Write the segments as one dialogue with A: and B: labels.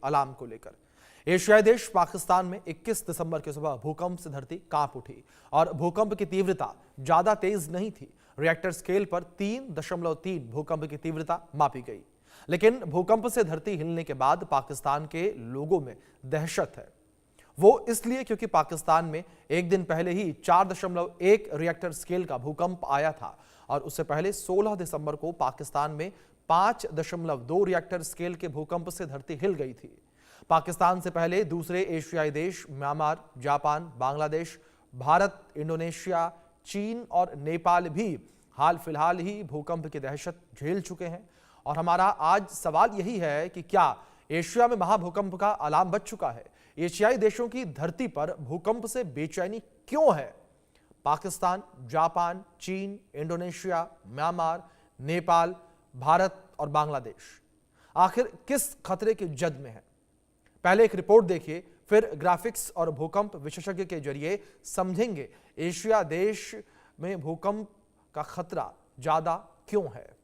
A: Alarm को लेकर। एशियाई देश पाकिस्तान में 21 दिसंबर की सुबह भूकंप से धरती कांप उठी और भूकंप की तीव्रता ज्यादा तेज नहीं थी। रिएक्टर स्केल पर 3.3 भूकंप की तीव्रता मापी गई। लेकिन भूकंप से धरती हिलने के बाद पाकिस्तान के लोगों में दहशत है। वो इसलिए क्योंकि पाकिस्तान में एक दिन पहले ही 4.1 रिएक्टर स्केल का भूकंप आया था और उससे पहले 16 दिसंबर को पाकिस्तान में 5.2 रिएक्टर स्केल के भूकंप से धरती हिल गई थी। पाकिस्तान से पहले दूसरे एशियाई देश Myanmar, Japan, Bangladesh, Bharat, Indonesia, चीन और नेपाल भी हाल फिलहाल ही भूकंप की दहशत झेल चुके हैं। और हमारा आज सवाल यही है कि क्या एशिया में महाभूकंप का अलार्म बज चुका है? एशियाई देशों की धरती पर भूकंप से बेचैनी क्यों है? पाकिस्तान, जापान, चीन, इंडोनेशिया, म्यांमार, नेपाल, भारत और बांग्लादेश आखिर किस खतरे की जद में है? पहले एक रिपोर्ट देखिए, फिर ग्राफिक्स और भूकंप विशेषज्ञ के जरिए समझेंगे एशिया देश में भूकंप का खतरा ज्यादा क्यों है।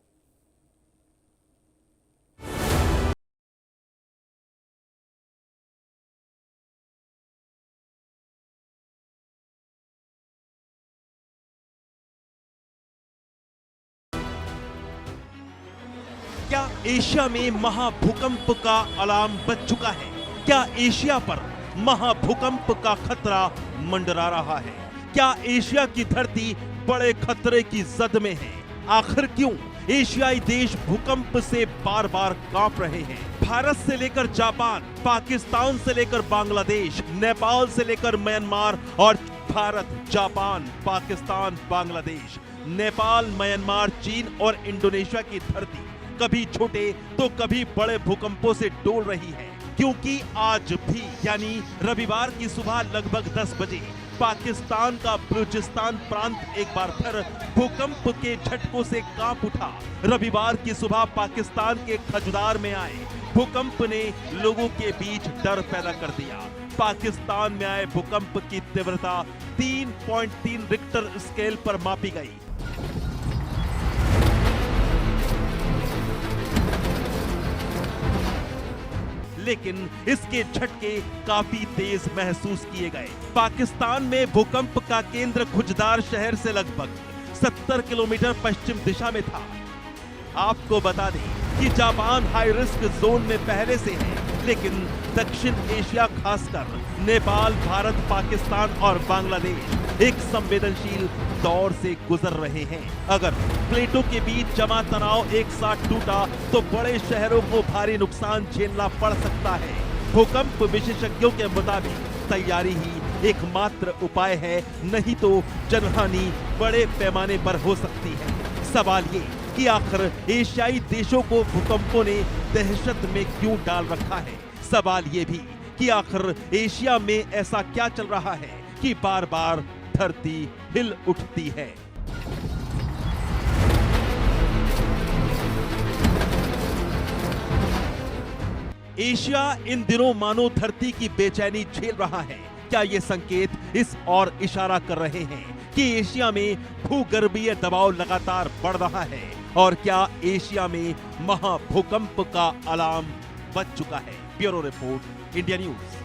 B: क्या एशिया में महाभूकंप का अलार्म बज चुका है? क्या एशिया पर महाभूकंप का खतरा मंडरा रहा है? क्या एशिया की धरती बड़े खतरे की जद में है? आखिर क्यों एशियाई देश भूकंप से बार बार कांप रहे हैं? भारत से लेकर जापान, पाकिस्तान से लेकर बांग्लादेश, नेपाल से लेकर म्यांमार और भारत, जापान, पाकिस्तान, बांग्लादेश, नेपाल, म्यांमार, चीन और इंडोनेशिया की धरती कभी छोटे तो कभी बड़े भूकंपों से डोल रही है। क्योंकि आज भी यानी रविवार की सुबह लगभग 10 बजे पाकिस्तान का बलूचिस्तान प्रांत एक बार फिर भूकंप के झटकों से कांप उठा। रविवार की सुबह पाकिस्तान के खजुरार में आए भूकंप ने लोगों के बीच डर पैदा कर दिया। पाकिस्तान में आए भूकंप की तीव्रता 3.3 रिक्टर स्केल पर मापी गई। लेकिन इसके झटके काफी तेज महसूस किए गए। पाकिस्तान में भूकंप का केंद्र खुजदार शहर से लगभग 70 किलोमीटर पश्चिम दिशा में था। आपको बता दें कि जापान हाई रिस्क जोन में पहले से है, लेकिन दक्षिण एशिया खासकर नेपाल, भारत, पाकिस्तान और बांग्लादेश एक संवेदनशील दौर से गुजर रहे हैं। अगर प्लेटों के बीच जमा तनाव एक साथ टूटा तो बड़े शहरों को भारी नुकसान झेलना पड़ सकता है। भूकंप विशेषज्ञों के मुताबिक तैयारी ही एकमात्र उपाय है, नहीं तो जनहानि बड़े पैमाने पर हो सकती है। सवाल ये कि आखिर एशियाई देशों को भूकंपों ने दहशत में क्यों डाल रखा है? सवाल ये भी कि आखिर एशिया में ऐसा क्या चल रहा है कि बार बार धरती हिल उठती है। एशिया इन दिनों मानो धरती की बेचैनी झेल रहा है। क्या ये संकेत इस और इशारा कर रहे हैं कि एशिया में भूगर्भीय दबाव लगातार बढ़ रहा है? और क्या एशिया में महाभूकंप का अलार्म बज चुका है? Bureau report, India news.